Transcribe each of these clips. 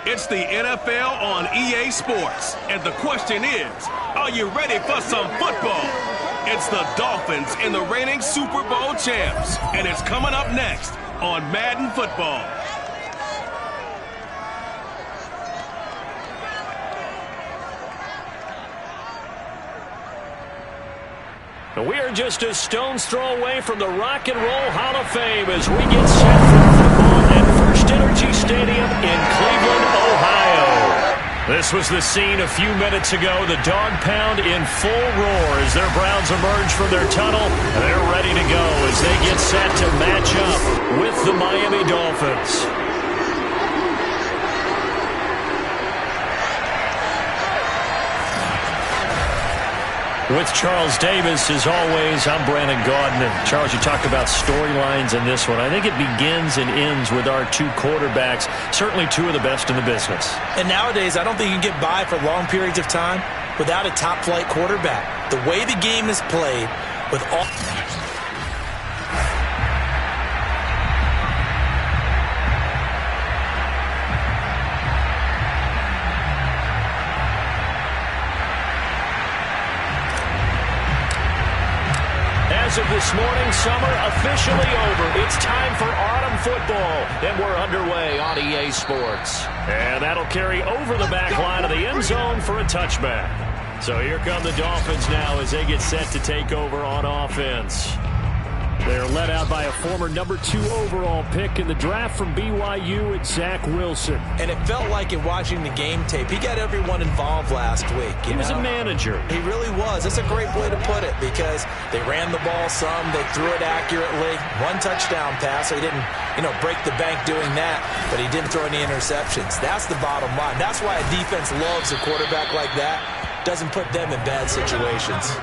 It's the NFL on EA Sports. And the question is, are you ready for some football? It's the Dolphins and the reigning Super Bowl champs. And it's coming up next on Madden Football. We are just a stone's throw away from the Rock and Roll Hall of Fame as we get set for football at First Energy Stadium in Cleveland, Ohio. This was the scene a few minutes ago. The Dawg Pound in full roar as their Browns emerge from their tunnel. They're ready to go as they get set to match up with the Miami Dolphins. With Charles Davis, as always, I'm Brandon Gaudin. And Charles, you talked about storylines in this one. I think it begins and ends with our two quarterbacks, certainly two of the best in the business. And nowadays, I don't think you can get by for long periods of time without a top-flight quarterback. The way the game is played with all... As of this morning, summer officially over. It's time for autumn football, and we're underway on EA Sports. And that'll carry over the back line of the end zone for a touchback. So here come the Dolphins now as they get set to take over on offense. They're led out by a former number 2 overall pick in the draft from BYU, it's Zach Wilson. And it felt like in watching the game tape, he got everyone involved last week. He was a manager. He really was. That's a great way to put it because they ran the ball some, they threw it accurately. 1 touchdown pass, so he didn't, break the bank doing that, but he didn't throw any interceptions. That's the bottom line. That's why a defense loves a quarterback like that. Doesn't put them in bad situations.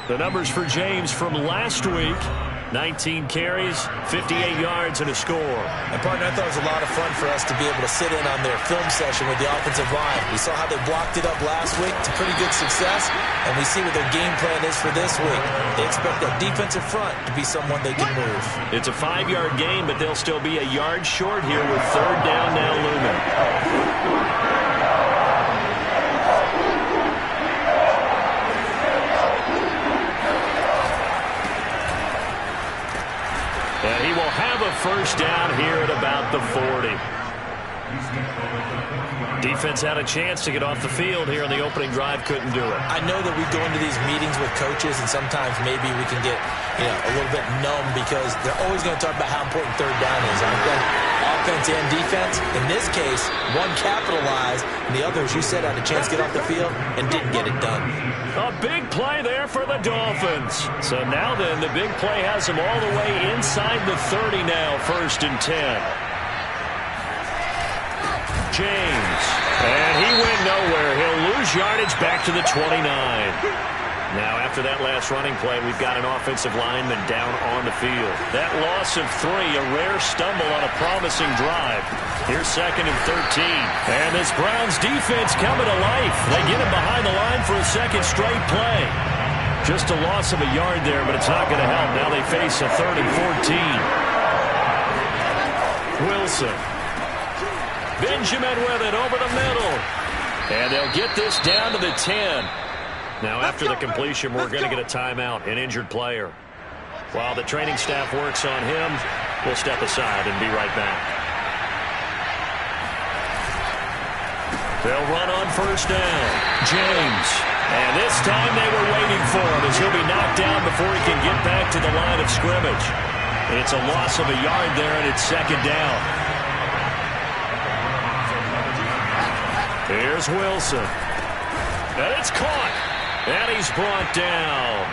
The numbers for James from last week, 19 carries, 58 yards, and a score. And, partner, I thought it was a lot of fun for us to be able to sit in on their film session with the offensive line. We saw how they blocked it up last week to pretty good success, and we see what their game plan is for this week. They expect that defensive front to be someone they can move. It's a 5-yard gain, but they'll still be a yard short here with 3rd down now looming. And he will have a 1st down here at about the 40. Defense had a chance to get off the field here in the opening drive, couldn't do it. I know that we go into these meetings with coaches, and sometimes maybe we can get a little bit numb because they're always going to talk about how important 3rd down is, aren't they? Offense and defense. In this case, one capitalized, and the other, as you said, had a chance to get off the field and didn't get it done. A big play there for the Dolphins. So now then, the big play has them all the way inside the 30 now, 1st and 10. James. And he went nowhere. He'll lose yardage back to the 29. Now, after that last running play, we've got an offensive lineman down on the field. That loss of 3, a rare stumble on a promising drive. Here's 2nd and 13. And this Browns defense coming to life. They get him behind the line for a 2nd straight play. Just a loss of a yard there, but it's not going to help. Now they face a 3rd and 14. Wilson. Benjamin with it over the middle. And they'll get this down to the 10. Now, after the completion, we're going to get a timeout, an injured player. While the training staff works on him, we'll step aside and be right back. They'll run on 1st down. James. And this time they were waiting for him as he'll be knocked down before he can get back to the line of scrimmage. It's a loss of a yard there, and it's 2nd down. Here's Wilson. And it's caught. And he's brought down.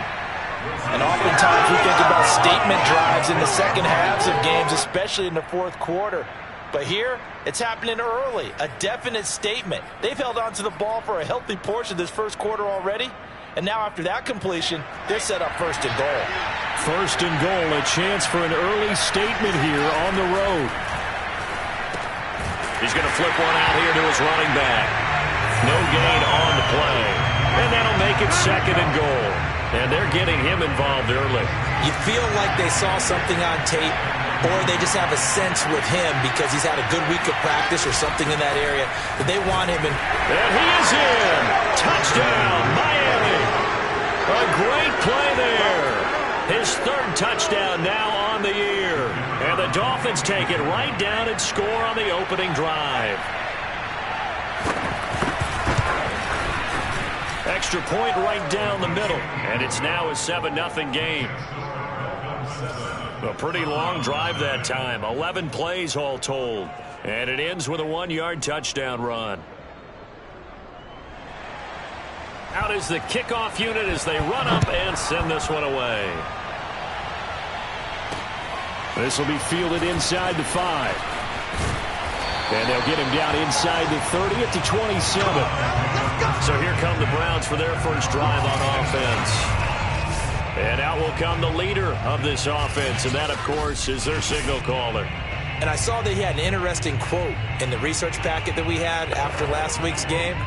And oftentimes we think about statement drives in the second halves of games, especially in the 4th quarter. But here, it's happening early. A definite statement. They've held on to the ball for a healthy portion of this 1st quarter already. And now after that completion, they're set up 1st and goal. 1st and goal, a chance for an early statement here on the road. He's going to flip one out here to his running back. No gain on the play. And that'll make it 2nd and goal. And they're getting him involved early. You feel like they saw something on tape or they just have a sense with him because he's had a good week of practice or something in that area that they want him in. And he is in. Touchdown, Miami. A great play there. His third touchdown now on the year. And the Dolphins take it right down and score on the opening drive. Extra point right down the middle. And it's now a 7-0 game. A pretty long drive that time. 11 plays all told. And it ends with a 1-yard touchdown run. Out is the kickoff unit as they run up and send this one away. This will be fielded inside the 5. And they'll get him down inside the 30 at the 27. So here come the Browns for their first drive on offense. And out will come the leader of this offense, and that, of course, is their signal caller. And I saw that he had an interesting quote in the research packet that we had after last week's game.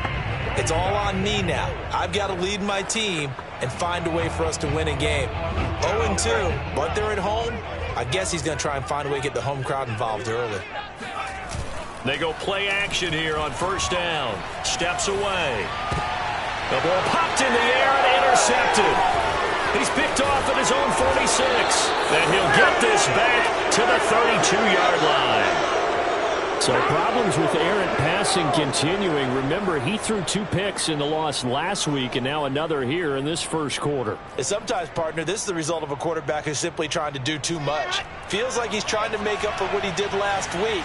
It's all on me now. I've got to lead my team and find a way for us to win a game. 0-2, but they're at home. I guess he's going to try and find a way to get the home crowd involved early. They go play action here on first down. Steps away. The ball popped in the air and intercepted. He's picked off at his own 46. And he'll get this back to the 32-yard line. So problems with errant passing continuing. Remember, he threw 2 picks in the loss last week and now another here in this first quarter. And sometimes, partner, this is the result of a quarterback who's simply trying to do too much. Feels like he's trying to make up for what he did last week,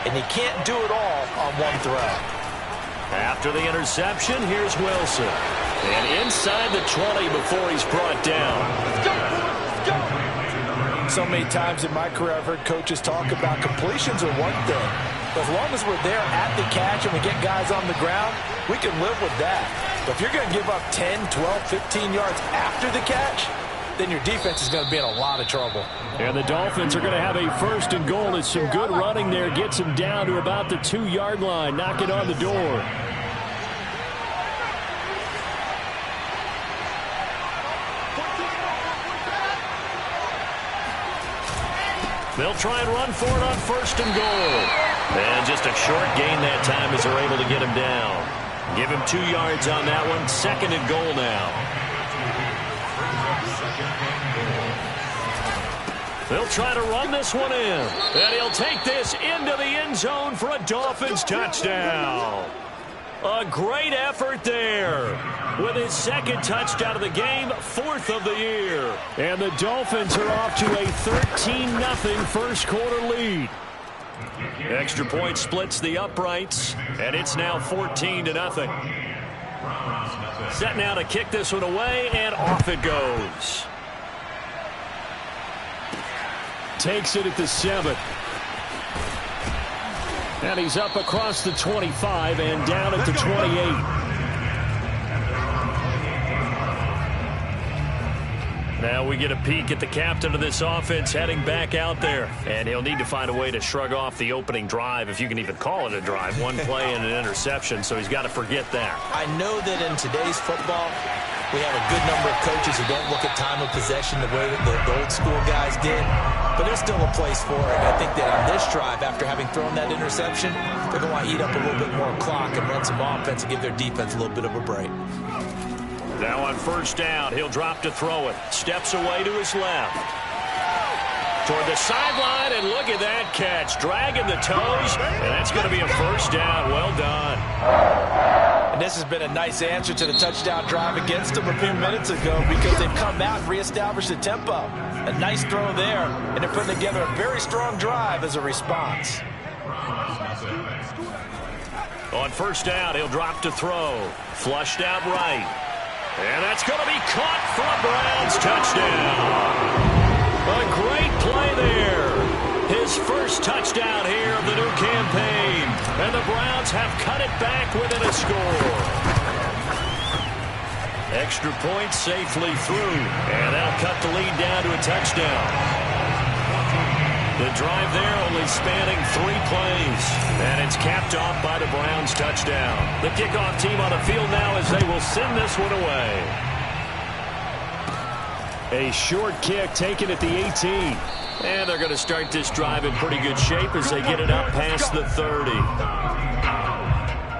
and he can't do it all on one throw. After the interception, here's Wilson. And inside the 20 before he's brought down. Let's go! Let's go! So many times in my career I've heard coaches talk about completions are one thing. But as long as we're there at the catch and we get guys on the ground, we can live with that. But if you're going to give up 10, 12, 15 yards after the catch, then your defense is going to be in a lot of trouble. And the Dolphins are going to have a first and goal. It's some good running there. Gets him down to about the 2-yard line. Knock it on the door. They'll try and run for it on first and goal. And just a short gain that time as they're able to get him down. Give him 2 yards on that one. Second and goal now. They'll try to run this one in. And he'll take this into the end zone for a Dolphins touchdown. A great effort there. With his second touchdown of the game, 4th of the year. And the Dolphins are off to a 13-0 first quarter lead. Extra point splits the uprights, and it's now 14-0. Set now to kick this one away, and off it goes. Takes it at the 7. And he's up across the 25 and down at the 28. Now we get a peek at the captain of this offense heading back out there. And he'll need to find a way to shrug off the opening drive, if you can even call it a drive. One play and an interception, so he's got to forget that. I know that in today's football, we have a good number of coaches who don't look at time of possession the way that the old school guys did. But there's still a place for it. And I think that on this drive, after having thrown that interception, they're going to want to eat up a little bit more clock and run some offense and give their defense a little bit of a break. Now on first down, he'll drop to throw it. Steps away to his left. Toward the sideline, and look at that catch. Dragging the toes, and that's going to be a first down. Well done. And this has been a nice answer to the touchdown drive against them a few minutes ago because they've come out and reestablished the tempo. A nice throw there, and they're putting together a very strong drive as a response. On first down, he'll drop to throw. Flushed out right. And that's going to be caught for a Browns touchdown. A great play there. His first touchdown here of the new campaign. And the Browns have cut it back within a score. Extra point safely through. And that'll cut the lead down to a touchdown. The drive there only spanning 3 plays. And it's capped off by the Browns touchdown. The kickoff team on the field now as they will send this one away. A short kick taken at the 18. And they're going to start this drive in pretty good shape as they get it up past the 30.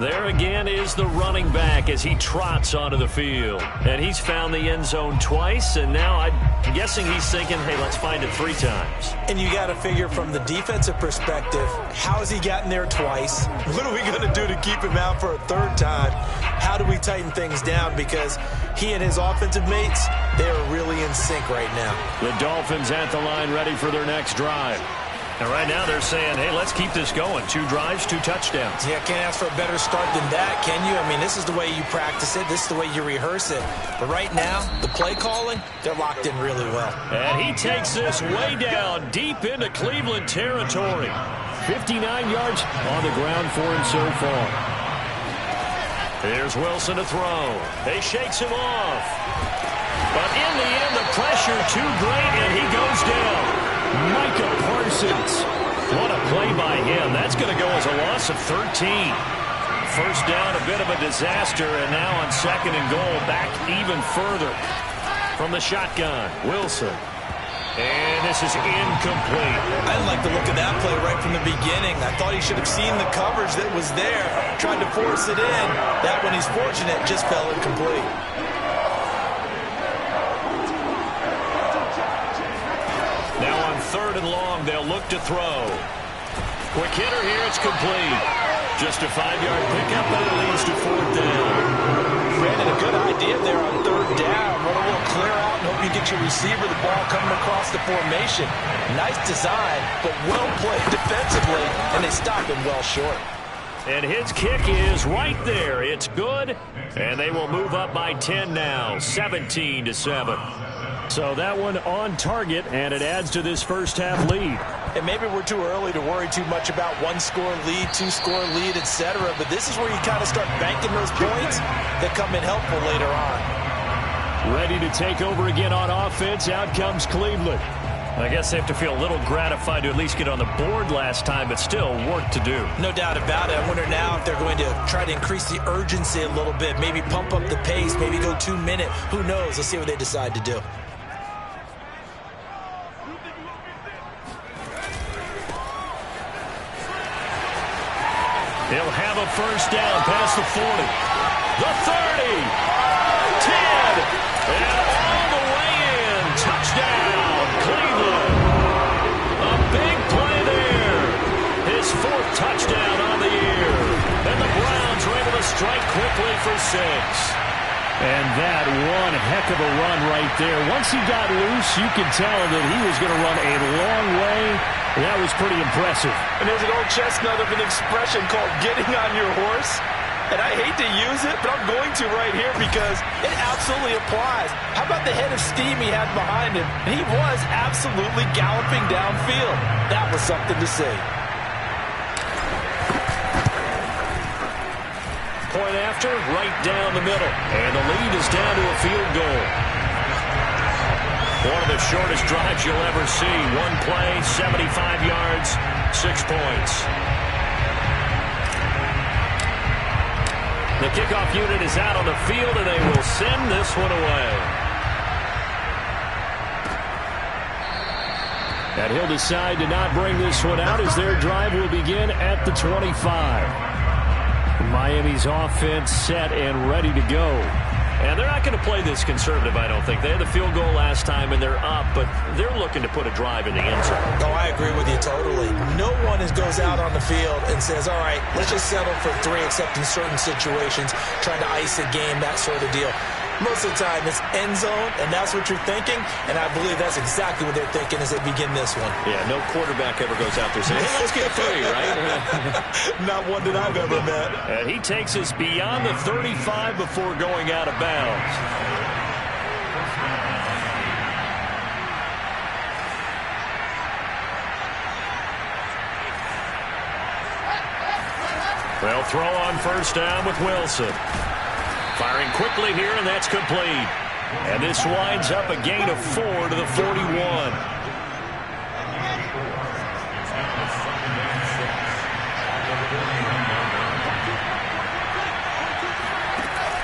There again is the running back as he trots onto the field. And he's found the end zone twice, and now I'm guessing he's thinking, hey, let's find it 3 times. And you got to figure from the defensive perspective, how has he gotten there twice? What are we going to do to keep him out for a 3rd time? How do we tighten things down? Because he and his offensive mates, they are really in sync right now. The Dolphins at the line ready for their next drive. And right now they're saying, hey, let's keep this going. 2 drives, 2 touchdowns. Yeah, can't ask for a better start than that, can you? I mean, this is the way you practice it. This is the way you rehearse it. But right now, the play calling, they're locked in really well. And he takes this way down, deep into Cleveland territory. 59 yards on the ground for him so far. Here's Wilson to throw. He shakes him off. But in the end, the pressure too great, and he goes down. Micah Parsons. What a play by him. That's going to go as a loss of 13. First down, a bit of a disaster, and now on 2nd and goal, back even further. From the shotgun, Wilson. And this is incomplete. I didn't like the look of that play right from the beginning. I thought he should have seen the coverage that was there, tried to force it in. That one, he's fortunate, just fell incomplete. Now on 3rd and long, they'll look to throw. Quick hitter here, it's complete. Just a 5-yard pickup, and it leads to 4th down. Brandon, a good idea there on 3rd down. Run a little clear out and hope you get your receiver the ball coming across the formation. Nice design, but well played defensively, and they stop him well short. And his kick is right there. It's good, and they will move up by 10 now, 17-7. So that one on target, and it adds to this first half lead. And maybe we're too early to worry too much about 1-score lead, 2-score lead, etc. But this is where you kind of start banking those points that come in helpful later on. Ready to take over again on offense. Out comes Cleveland. I guess they have to feel a little gratified to at least get on the board last time, but still work to do. No doubt about it. I wonder now if they're going to try to increase the urgency a little bit, maybe pump up the pace, maybe go 2-minute. Who knows? Let's see what they decide to do. He'll have a first down past the 40. The 30. 10. And all the way in. Touchdown, Cleveland. A big play there. His 4th touchdown on the year. And the Browns are able to strike quickly for 6. And that one heck of a run right there. Once he got loose, you could tell that he was going to run a long way. That was pretty impressive. And there's an old chestnut of an expression called getting on your horse. And I hate to use it, but I'm going to right here because it absolutely applies. How about the head of steam he had behind him? He was absolutely galloping downfield. That was something to see. Point after, right down the middle. And the lead is down to a field goal. One of the shortest drives you'll ever see. One play, 75 yards, 6 points. The kickoff unit is out on the field, and they will send this one away. And he'll decide to not bring this one out as their drive will begin at the 25. Miami's offense set and ready to go. And they're not going to play this conservative, I don't think. They had the field goal last time, and they're up, but they're looking to put a drive in the end zone. Oh, I agree with you totally. No one goes out on the field and says, all right, let's just settle for 3, except in certain situations, trying to ice a game, that sort of deal. Most of the time, it's end zone, and that's what you're thinking, and I believe that's exactly what they're thinking as they begin this one. Yeah, no quarterback ever goes out there saying, hey, let's get 3, right? Not one that I've ever met. And he takes us beyond the 35 before going out of bounds. They'll throw on first down with Wilson. Firing quickly here, and that's complete. And this winds up a gain of 4 to the 41.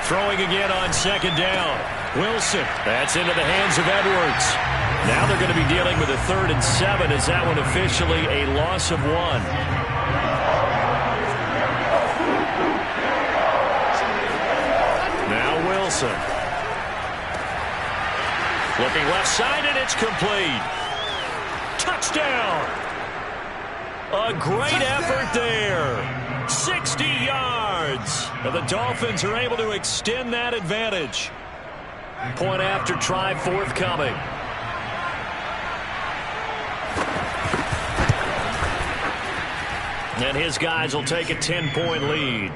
Throwing again on 2nd down. Wilson. That's into the hands of Edwards. Now they're going to be dealing with a 3rd and 7. Is that one officially a loss of 1? Now Wilson. Looking left side, and it's complete. Touchdown! A great effort there. 60 yards. And the Dolphins are able to extend that advantage. Point after try forthcoming. And his guys will take a 10-point lead.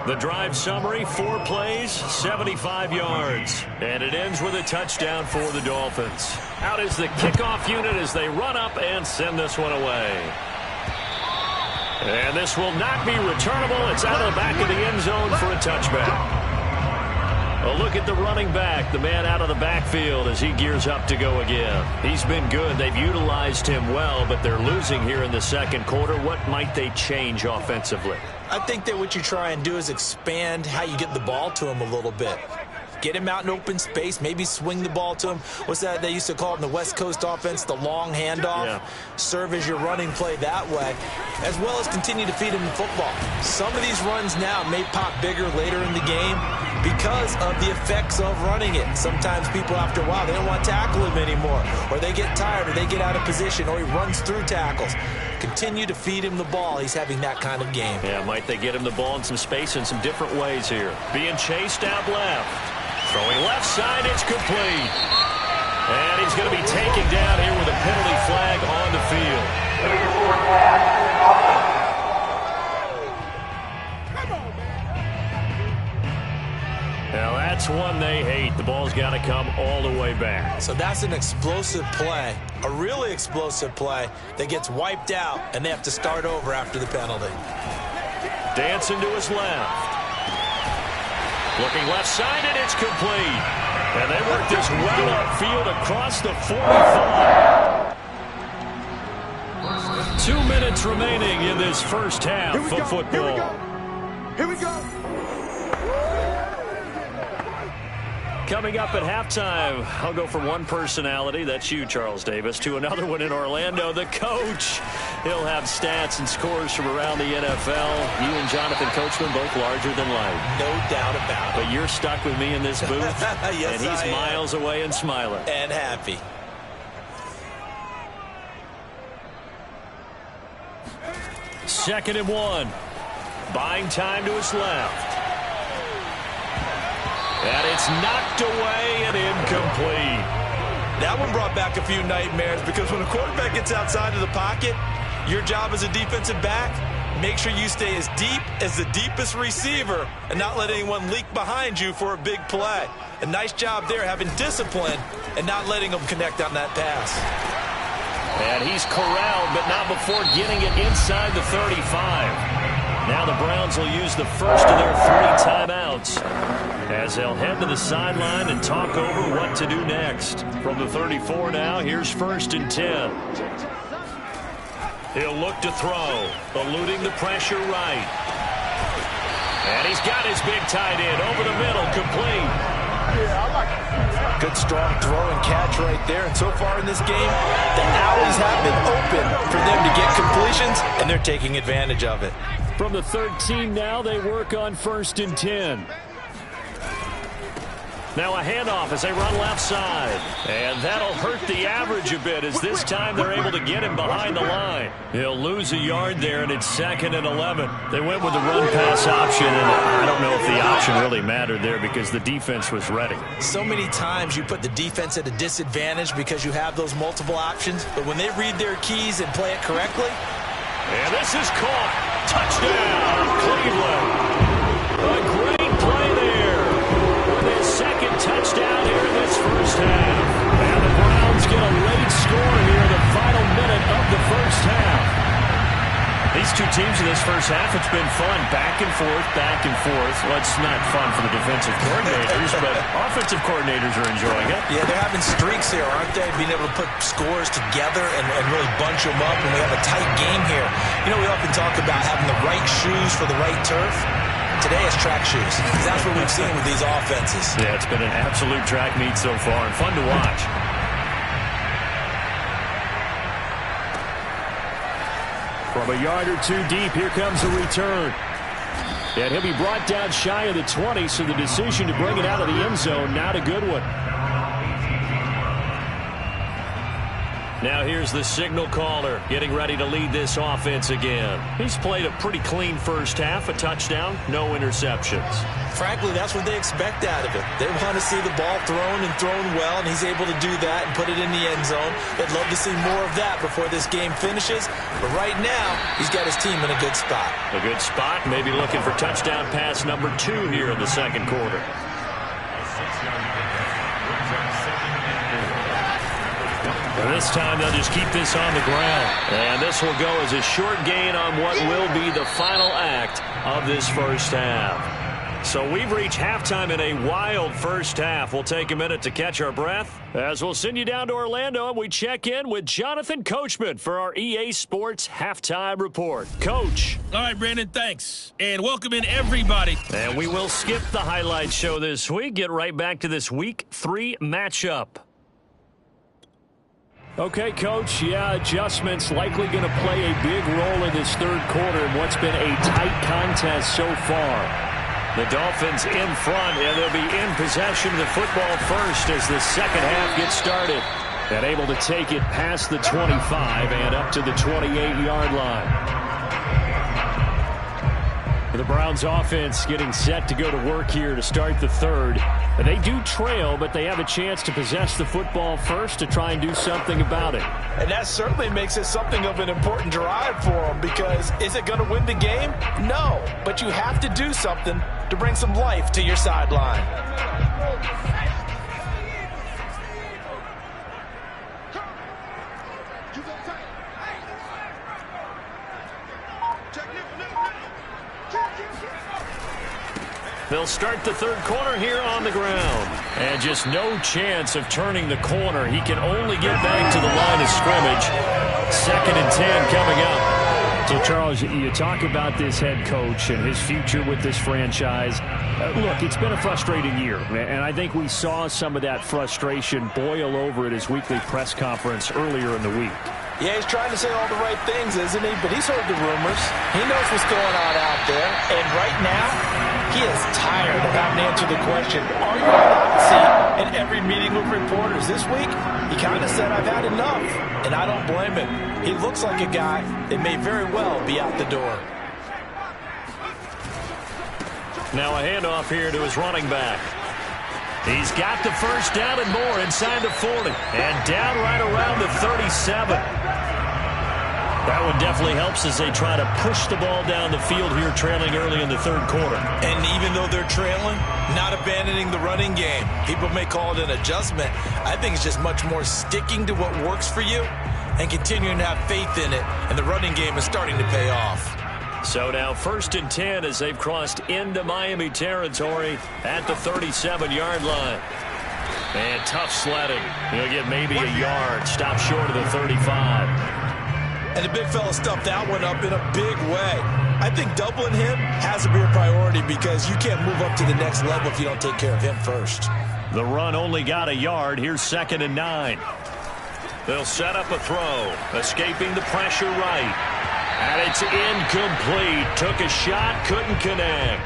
The drive summary, 4 plays, 75 yards. And it ends with a touchdown for the Dolphins. Out is the kickoff unit as they run up and send this one away. And this will not be returnable. It's out of the back of the end zone for a touchback. A look at the running back, the man out of the backfield as he gears up to go again. He's been good. They've utilized him well, but they're losing here in the second quarter. What might they change offensively? I think that what you try and do is expand how you get the ball to him a little bit. Get him out in open space, maybe swing the ball to him. What's that they used to call it in the West Coast offense, the long handoff? Yeah. Serve as your running play that way, as well as continue to feed him the football. Some of these runs now may pop bigger later in the game because of the effects of running it. Sometimes people, after a while, they don't want to tackle him anymore, or they get tired, or they get out of position, or he runs through tackles. Continue to feed him the ball. He's having that kind of game. Yeah, might they get him the ball in some space in some different ways here. Being chased out left. Throwing left side, it's complete. And he's going to be taken down here with a penalty flag on the field. Now that's one they hate. The ball's got to come all the way back. So that's an explosive play, a really explosive play that gets wiped out, and they have to start over after the penalty. Dancing to his left. Looking left side, and it's complete. And they work this well upfield across the 45. 2 minutes remaining in this first half of football. Here we go. Coming up at halftime, I'll go from one personality, that's you, Charles Davis, to another one in Orlando, the coach. He'll have stats and scores from around the NFL. You and Jonathan Coachman, both larger than life. No doubt about it. But you're stuck with me in this booth, yes, and he's miles away and smiling. And happy. Second and 1. Buying time to his left. And it's knocked away and incomplete. That one brought back a few nightmares because when a quarterback gets outside of the pocket, your job as a defensive back, make sure you stay as deep as the deepest receiver and not let anyone leak behind you for a big play. A nice job there having discipline and not letting them connect on that pass. And he's corralled, but not before getting it inside the 35. Now the Browns will use the first of their 3 timeouts as they'll head to the sideline and talk over what to do next. From the 34 now, here's 1st and 10. He'll look to throw, eluding the pressure right. And he's got his big tight end over the middle, complete. Good strong throw and catch right there. And so far in this game, the alleys have been open for them to get completions, and they're taking advantage of it. From the 13 now, they work on 1st and 10. Now a handoff as they run left side. And that'll hurt the average a bit as this time they're able to get him behind the line. He'll lose a yard there, and it's 2nd and 11. They went with the run-pass option, and I don't know if the option really mattered there because the defense was ready. So many times you put the defense at a disadvantage because you have those multiple options, but when they read their keys and play it correctly. And this is caught. Touchdown, Cleveland. A great play there. His second touchdown here in this first half. And the Browns get a late score here in the final minute of the first half. These two teams in this first half, it's been fun. Back and forth, back and forth. Well, it's not fun for the defensive coordinators, but offensive coordinators are enjoying it. Yeah, they're having streaks here, aren't they? Being able to put scores together and really bunch them up, and we have a tight game here. You know, we often talk about having the right shoes for the right turf. Today it's track shoes. That's what we've seen with these offenses. Yeah, it's been an absolute track meet so far and fun to watch. From a yard or two deep, here comes a return. And he'll be brought down shy of the 20, so the decision to bring it out of the end zone, not a good one. Now here's the signal caller getting ready to lead this offense again. He's played a pretty clean first half, a touchdown, no interceptions. Frankly, that's what they expect out of it. They want to see the ball thrown and thrown well, and he's able to do that and put it in the end zone. They'd love to see more of that before this game finishes. But right now, he's got his team in a good spot. A good spot, maybe looking for touchdown pass number 2 here in the second quarter. And this time they'll just keep this on the ground. And this will go as a short gain on what will be the final act of this first half. So we've reached halftime in a wild first half. We'll take a minute to catch our breath as we'll send you down to Orlando and we check in with Jonathan Coachman for our EA Sports Halftime Report. Coach. All right, Brandon, thanks. And welcome in everybody. And we will skip the highlight show this week. Get right back to this Week 3 matchup. Okay, Coach, adjustments likely going to play a big role in this third quarter in what's been a tight contest so far. The Dolphins in front, and they'll be in possession of the football first as the second half gets started. And able to take it past the 25 and up to the 28-yard line. The Browns offense getting set to go to work here to start the third. They do trail, but they have a chance to possess the football first to try and do something about it. And that certainly makes it something of an important drive for them, because is it going to win the game? No, but you have to do something to bring some life to your sideline. They'll start the third quarter here on the ground. And just no chance of turning the corner. He can only get back to the line of scrimmage. 2nd and 10 coming up. So, Charles, you talk about this head coach and his future with this franchise. Look, it's been a frustrating year, and I think we saw some of that frustration boil over at his weekly press conference earlier in the week. Yeah, he's trying to say all the right things, isn't he? But he's heard the rumors. He knows what's going on out there. And right now, he is tired of having to answer the question, are you on the hot seat in every meeting with reporters? This week, he kind of said, I've had enough. And I don't blame him. He looks like a guy that may very well be out the door. Now a handoff here to his running back. He's got the first down and more inside the 40. And down right around the 37. That one definitely helps as they try to push the ball down the field here, trailing early in the third quarter. And even though they're trailing, not abandoning the running game. People may call it an adjustment. I think it's just much more sticking to what works for you and continuing to have faith in it. And the running game is starting to pay off. So now 1st and 10 as they've crossed into Miami territory at the 37-yard line. And tough sledding. He'll get maybe a yard. Stop short of the 35. And the big fella stuffed that one up in a big way. I think doubling him has to be a priority, because you can't move up to the next level if you don't take care of him first. The run only got a yard. Here's 2nd and 9. They'll set up a throw. Escaping the pressure right. And it's incomplete. Took a shot, couldn't connect.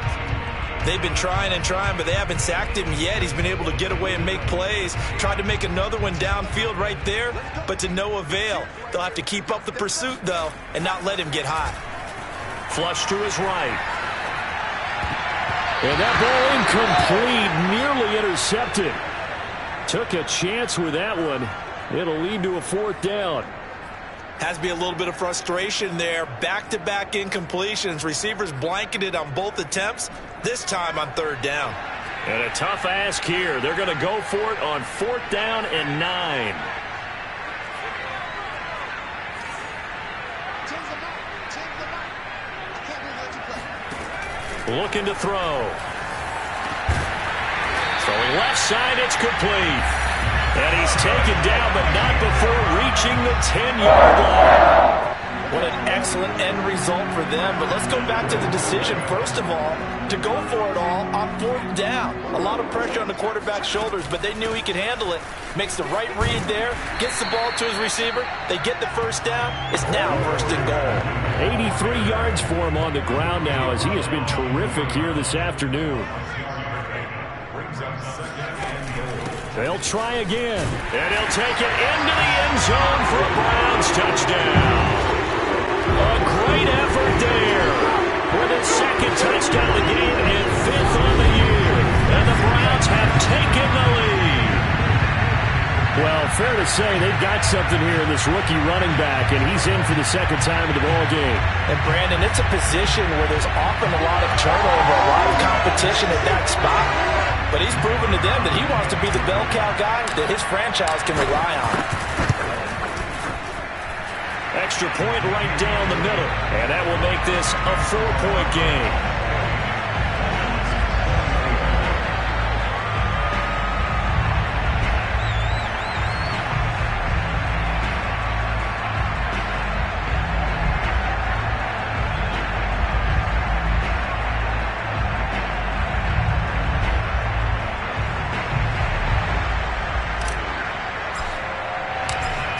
They've been trying and trying, but they haven't sacked him yet. He's been able to get away and make plays. Tried to make another one downfield right there, but to no avail. They'll have to keep up the pursuit, though, and not let him get hot. Flush to his right. And that ball incomplete, nearly intercepted. Took a chance with that one. It'll lead to a 4th down. Has to be a little bit of frustration there. Back-to-back incompletions. Receivers blanketed on both attempts, this time on 3rd down. And a tough ask here. They're going to go for it on 4th down and 9. Looking to throw. Throwing left side, it's complete. And he's taken down, but not before reaching the 10-yard line. What an excellent end result for them. But let's go back to the decision, first of all, to go for it all on 4th down. A lot of pressure on the quarterback's shoulders, but they knew he could handle it. Makes the right read there, gets the ball to his receiver. They get the first down. It's now 1st and goal. 83 yards for him on the ground now as he has been terrific here this afternoon. They'll try again. And he'll take it into the end zone for a Browns touchdown. A great effort there for the 2nd touchdown of the game and 5th on the year. And the Browns have taken the lead. Well, fair to say they've got something here in this rookie running back, and he's in for the 2nd time in the ball game. And Brandon, it's a position where there's often a lot of turnover, a lot of competition at that spot. But he's proven to them that he wants to be the bell cow guy that his franchise can rely on. Extra point right down the middle. And that will make this a 4-point game.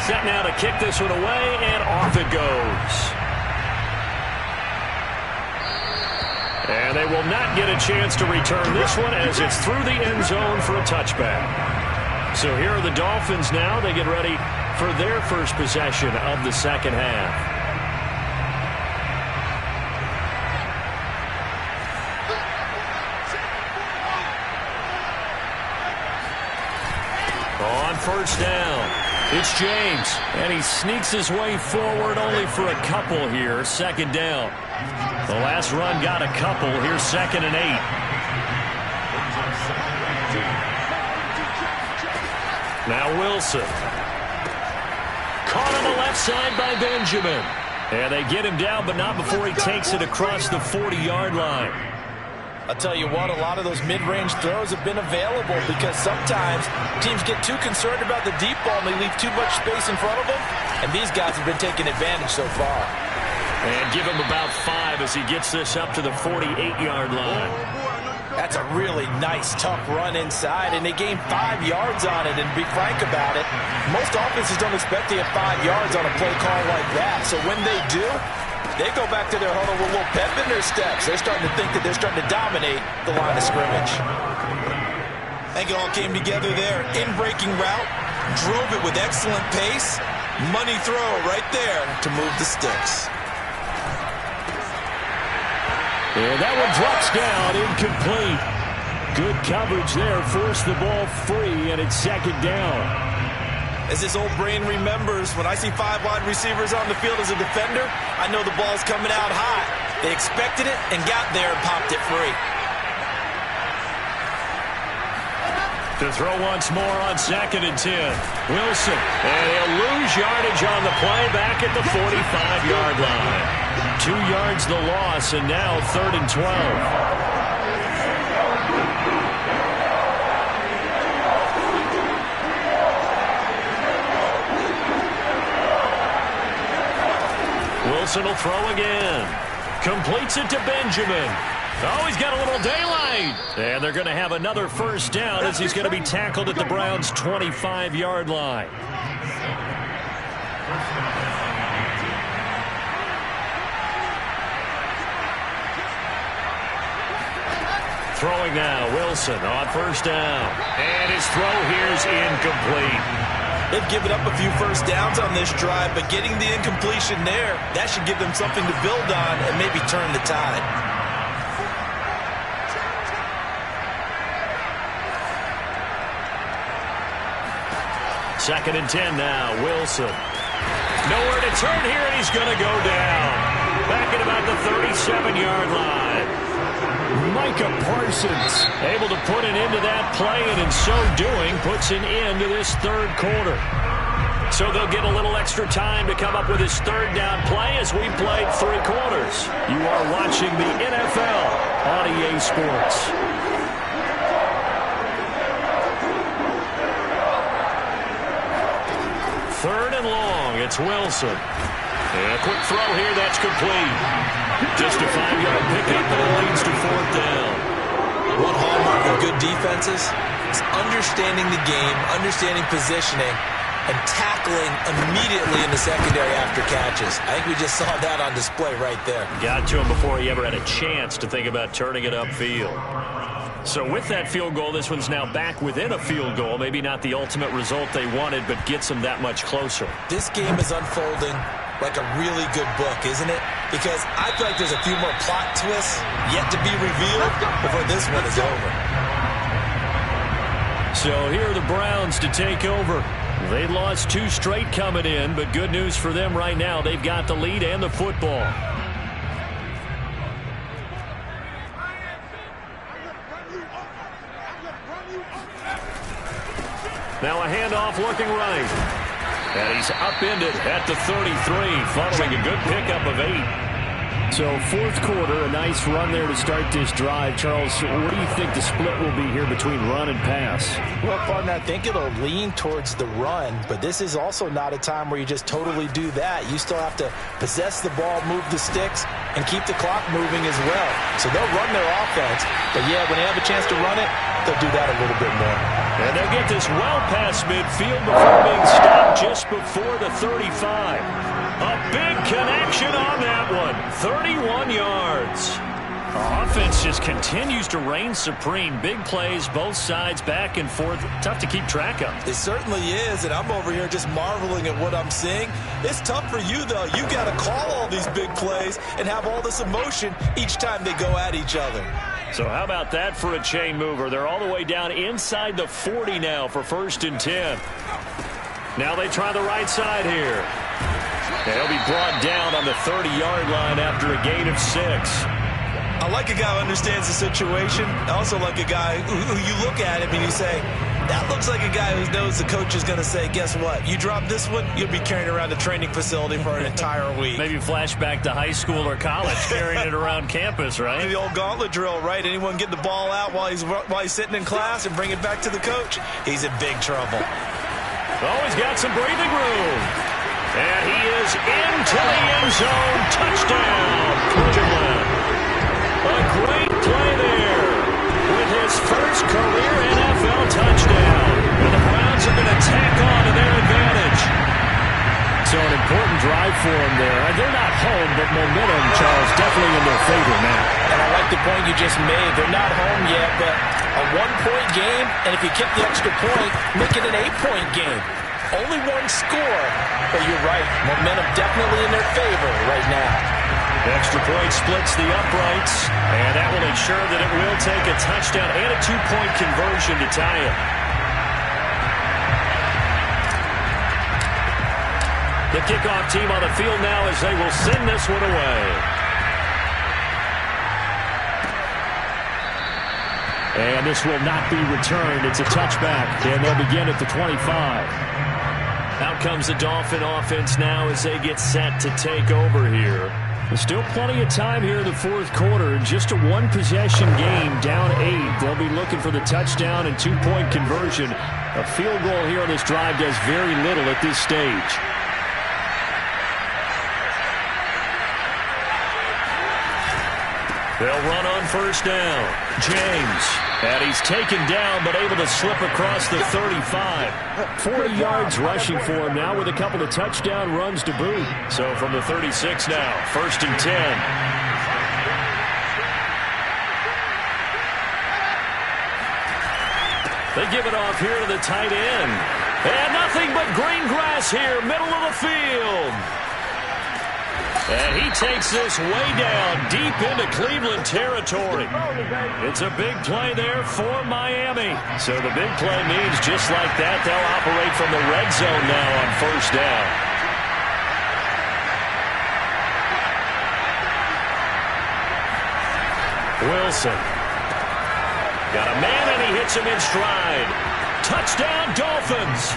Set now to kick this one away, and off it goes. And they will not get a chance to return this one as it's through the end zone for a touchback. So here are the Dolphins now. They get ready for their first possession of the 2nd half. On 1st down. It's James, and he sneaks his way forward only for a couple here, 2nd down. The last run got a couple. Here's 2nd and 8. Now Wilson. Caught on the left side by Benjamin. And they get him down, but not before he takes it across the 40-yard line. I'll tell you what, a lot of those mid-range throws have been available because sometimes teams get too concerned about the deep ball and they leave too much space in front of them, and these guys have been taking advantage so far. And give him about 5 as he gets this up to the 48-yard line. That's a really nice, tough run inside, and they gained 5 yards on it, and to be frank about it, most offenses don't expect to get 5 yards on a play call like that, so when they do, they go back to their huddle with a little pep in their steps. They're starting to think that they're starting to dominate the line of scrimmage. I think it all came together there. In-breaking route, drove it with excellent pace. Money throw right there to move the sticks. And that one drops down, incomplete. Good coverage there, forced the ball free, and it's 2nd down. As his old brain remembers, when I see 5 wide receivers on the field as a defender, I know the ball's coming out hot. They expected it and got there and popped it free. To throw once more on 2nd and 10. Wilson, and he'll lose yardage on the play back at the 45-yard line. 2 yards the loss, and now 3rd and 12. Wilson will throw again. Completes it to Benjamin. Oh, he's got a little daylight. And they're going to have another 1st down as he's going to be tackled at the Browns' 25-yard line. Throwing now, Wilson on 1st down. And his throw here is incomplete. They've given up a few 1st downs on this drive, but getting the incompletion there, that should give them something to build on and maybe turn the tide. Second and 10 now, Wilson. Nowhere to turn here, and he's going to go down. Back at about the 37-yard line. Micah Parsons able to put an end to that play, and in so doing puts an end to this 3rd quarter. So they'll get a little extra time to come up with his 3rd down play as we played 3 quarters. You are watching the NFL on EA Sports. Third and long, it's Wilson. And a quick throw here, that's complete. Just a 5-yard pickup, and it leads to 4th down. One hallmark of good defenses is understanding the game, understanding positioning, and tackling immediately in the secondary after catches. I think we just saw that on display right there. Got to him before he ever had a chance to think about turning it upfield. So with that field goal, this one's now back within a field goal. Maybe not the ultimate result they wanted, but gets them that much closer. This game is unfolding like a really good book, isn't it? Because I feel like there's a few more plot twists yet to be revealed before this one is over. So here are the Browns to take over. They lost 2 straight coming in, but good news for them right now. They've got the lead and the football. Now a handoff looking right. And he's upended at the 33, following a good pickup of 8. So 4th quarter, a nice run there to start this drive. Charles, what do you think the split will be here between run and pass? Well, partner, I think it'll lean towards the run, but this is also not a time where you just totally do that. You still have to possess the ball, move the sticks, and keep the clock moving as well. So they'll run their offense, but yeah, when they have a chance to run it, they'll do that a little bit more. And they'll get this well past midfield before being stopped just before the 35. A big connection on that one. 31 yards. Offense just continues to reign supreme. Big plays, both sides, back and forth. Tough to keep track of. It certainly is, and I'm over here just marveling at what I'm seeing. It's tough for you, though. You got to call all these big plays and have all this emotion each time they go at each other. So how about that for a chain mover? They're all the way down inside the 40 now for 1st and 10. Now they try the right side here. They'll be brought down on the 30-yard line after a gain of 6. I like a guy who understands the situation. I also like a guy who you look at him and you say, that looks like a guy who knows the coach is going to say, guess what? You drop this one, you'll be carrying around the training facility for an entire week. Maybe flashback to high school or college, carrying it around campus, right? The old gauntlet drill, right? Anyone get the ball out while he's sitting in class and bring it back to the coach? He's in big trouble. Oh, he's got some breathing room. And he is into the end zone. Touchdown, Cleveland. A great play there with his first career NFL touchdown. And the Browns are going to tack on to their advantage. So an important drive for them there. They're not home, but momentum, Charles, definitely in their favor now. And I like the point you just made. They're not home yet, but a 1-point game, and if you kick the extra point, make it an 8-point game. Only one score, but you're right. Momentum definitely in their favor right now. Extra point splits the uprights, and that will ensure that it will take a touchdown and a 2-point conversion to tie it. The kickoff team on the field now as they will send this one away. And this will not be returned. It's a touchback, and they'll begin at the 25. Out comes the Dolphin offense now as they get set to take over here. There's still plenty of time here in the 4th quarter. Just a 1-possession game, down 8. They'll be looking for the touchdown and 2-point conversion. A field goal here on this drive does very little at this stage. They'll run on 1st down. James. And he's taken down, but able to slip across the 35. 40 yards rushing for him now with a couple of touchdown runs to boot. So from the 36 now, 1st and 10. They give it off here to the tight end. And nothing but green grass here, middle of the field. And he takes this way down, deep into Cleveland territory. It's a big play there for Miami. So the big play means just like that, they'll operate from the red zone now on 1st down. Wilson. Got a man and he hits him in stride. Touchdown, Dolphins.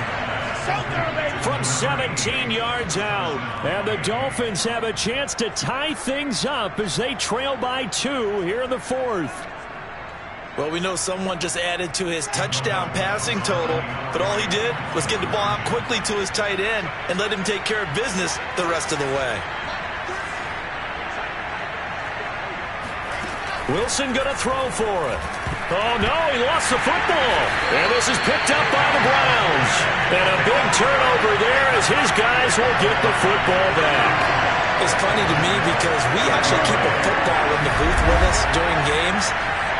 From 17 yards out. And the Dolphins have a chance to tie things up as they trail by 2 here in the 4th. Well, we know someone just added to his touchdown passing total, but all he did was get the ball out quickly to his tight end and let him take care of business the rest of the way. Wilson going to throw for it. Oh, no, he lost the football. And this is picked up by the Browns. And a big turnover there as his guys will get the football back. It's funny to me because we actually keep a football in the booth with us during games.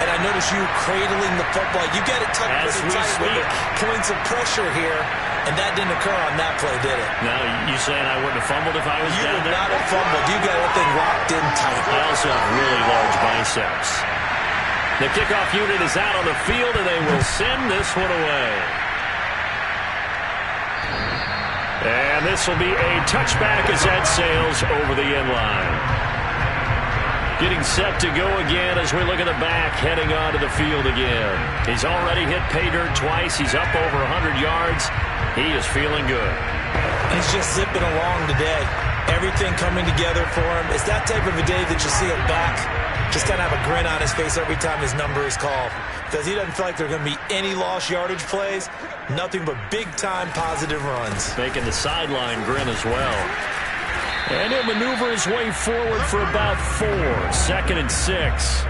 And I notice you cradling the football. You get it tucked pretty tight with the points of pressure here. And that didn't occur on that play, did it? No, you saying I wouldn't have fumbled if I was You down would there? not have fumbled. You got everything locked in tight. I also have really large biceps. The kickoff unit is out on the field, and they will send this one away. And this will be a touchback as that sails over the end line. Getting set to go again as we look at the back, heading onto the field again. He's already hit pay dirt twice. He's up over 100 yards. He is feeling good. He's just zipping along today. Everything coming together for him. It's that type of a day that you see him back. Just kind of have a grin on his face every time his number is called. Because he doesn't feel like there are going to be any lost yardage plays. Nothing but big-time positive runs. Making the sideline grin as well. And he'll maneuver his way forward for about 4. 2nd and 6.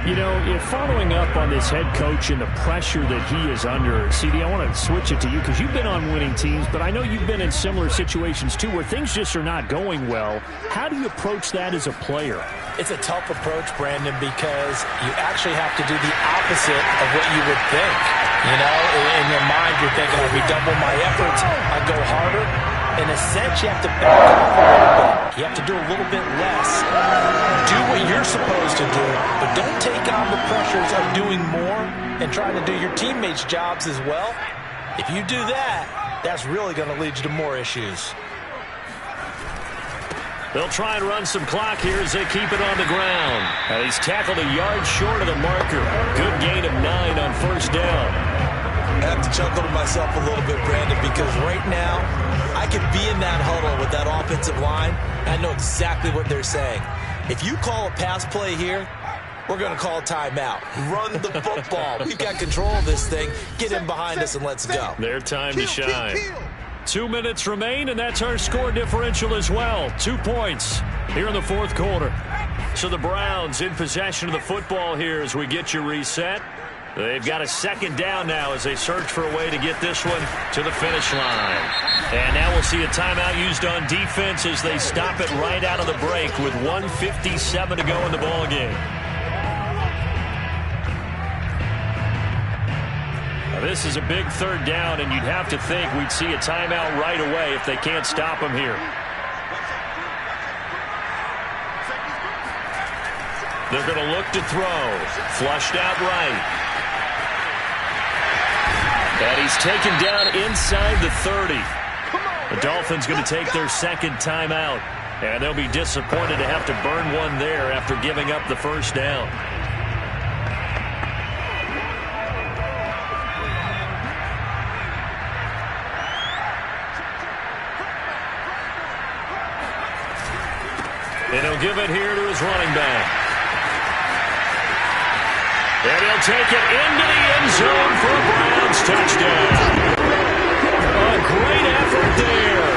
You know, following up on this head coach and the pressure that he is under, CD, I want to switch it to you because you've been on winning teams, but I know you've been in similar situations too where things just are not going well. How do you approach that as a player? It's a tough approach, Brandon, because you actually have to do the opposite of what you would think. You know, in your mind, you're thinking, if we double my efforts, I go harder. In a sense, you have to back off a little bit. You have to do a little bit less. Do what you're supposed to do, but don't take on the pressures of doing more and trying to do your teammates' jobs as well. If you do that, that's really going to lead you to more issues. They'll try and run some clock here as they keep it on the ground. And he's tackled a yard short of the marker. Good gain of 9 on first down. I have to chuckle to myself a little bit, Brandon, because right now I could be in that huddle with that offensive line, and I know exactly what they're saying. If you call a pass play here, we're going to call a timeout. Run the football. We've got control of this thing. Get in behind us and let's go. Their time to shine. 2 minutes remain, and that's our score differential as well. 2 points here in the fourth quarter. So the Browns in possession of the football here as we get you reset. They've got a 2nd down now as they search for a way to get this one to the finish line. And now we'll see a timeout used on defense as they stop it right out of the break with 1:57 to go in the ballgame. Now this is a big 3rd down, and you'd have to think we'd see a timeout right away if they can't stop them here. They're going to look to throw. Flushed out right. And he's taken down inside the 30. The Dolphins going to take their 2nd timeout. And they'll be disappointed to have to burn one there after giving up the first down. And he'll give it here to his running back. And he'll take it into the end zone for a Browns touchdown. A great effort there.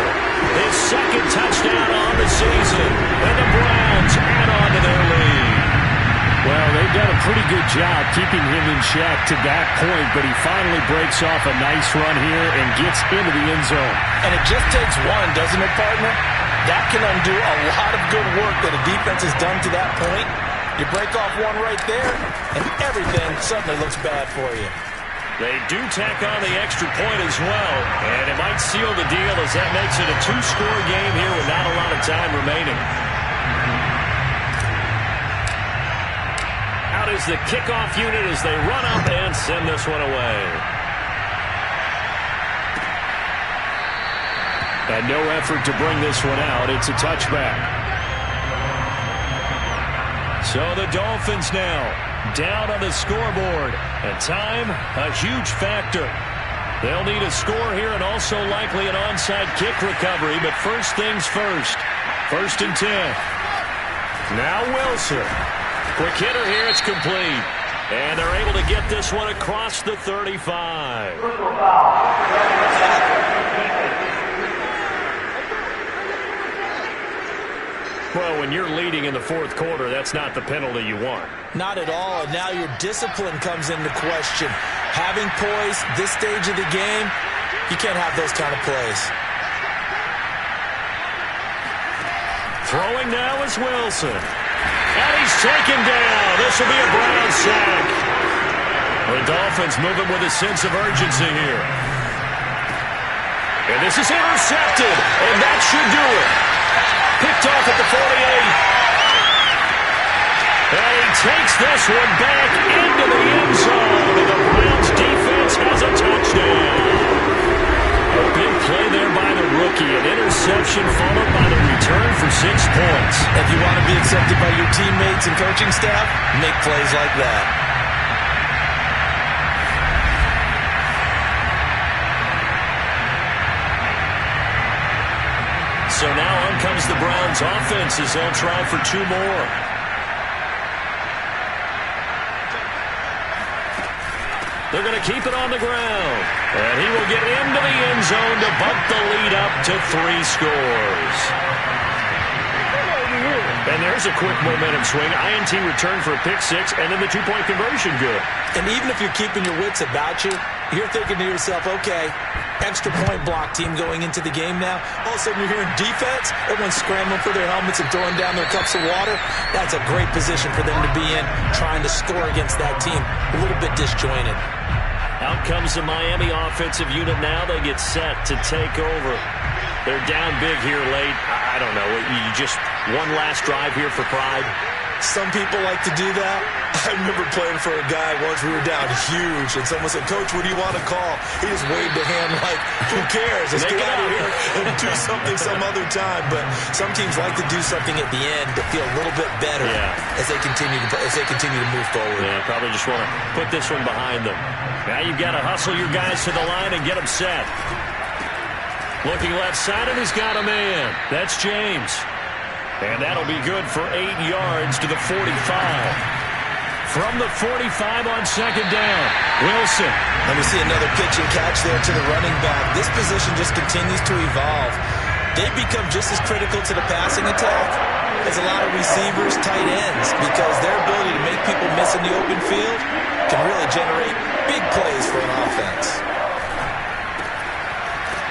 His 2nd touchdown on the season. And the Browns add on to their lead. Well, they've done a pretty good job keeping him in check to that point, but he finally breaks off a nice run here and gets into the end zone. And it just takes one, doesn't it, partner? That can undo a lot of good work that a defense has done to that point. You break off one right there, and everything suddenly looks bad for you. They do tack on the extra point as well, and it might seal the deal as that makes it a 2-score game here with not a lot of time remaining. Out is the kickoff unit as they run up and send this one away. And no effort to bring this one out. It's a touchback. So the Dolphins now down on the scoreboard. And time, a huge factor. They'll need a score here and also likely an onside kick recovery. But first things first. 1st and 10. Now Wilson. Quick hitter here. It's complete. And they're able to get this one across the 35. Well, when you're leading in the fourth quarter, that's not the penalty you want. Not at all, and now your discipline comes into question. Having poise this stage of the game, you can't have those kind of plays. Throwing now is Wilson. And he's taken down. This will be a Brown sack. The Dolphins moving with a sense of urgency here. And this is intercepted, and that should do it. Picked off at the 48. And he takes this one back into the end zone. And the Browns defense has a touchdown. A big play there by the rookie. An interception followed by the return for 6 points. If you want to be accepted by your teammates and coaching staff, make plays like that. So now on comes the Browns offense as they'll try for 2 more. They're going to keep it on the ground. And he will get into the end zone to bump the lead up to 3 scores. And there's a quick momentum swing. INT return for a pick 6, and then the 2-point conversion good. And even if you're keeping your wits about you, you're thinking to yourself, okay, extra point block team going into the game now. All of a sudden you're hearing defense. Everyone's scrambling for their helmets and throwing down their cups of water. That's a great position for them to be in, trying to score against that team. A little bit disjointed. Out comes the Miami offensive unit now. They get set to take over. They're down big here late. I don't know. You just one last drive here for pride. Some people like to do that. I remember playing for a guy once. We were down huge, and someone said, "Coach, what do you want to call?" He just waved a hand like, "Who cares? Let's get out of here and do something some other time." But some teams like to do something at the end to feel a little bit better as they continue to move forward. Yeah, probably just want to put this one behind them. Now you've got to hustle your guys to the line and get them set. Looking left side, and he's got a man. That's James. And that'll be good for 8 yards to the 45. From the 45 on second down, Wilson. Let me see another pitch and catch there to the running back. This position just continues to evolve. They become just as critical to the passing attack as a lot of receivers, tight ends, because their ability to make people miss in the open field can really generate big plays for an offense.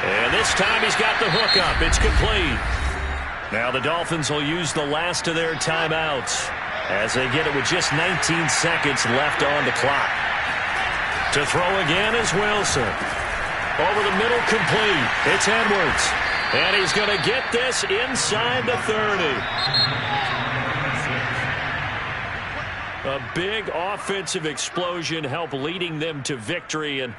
And this time he's got the hook up. It's complete. Now the Dolphins will use the last of their timeouts as they get it with just 19 seconds left on the clock. To throw again is Wilson. Over the middle, complete. It's Edwards. And he's going to get this inside the 30. A big offensive explosion helped leading them to victory. And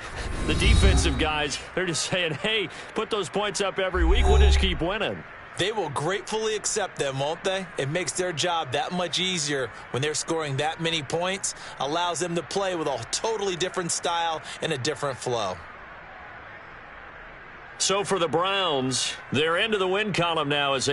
the defensive guys, they're just saying, hey, put those points up every week. We'll just keep winning. They will gratefully accept them, won't they? It makes their job that much easier when they're scoring that many points. Allows them to play with a totally different style and a different flow. So for the Browns, they're into the win column now as they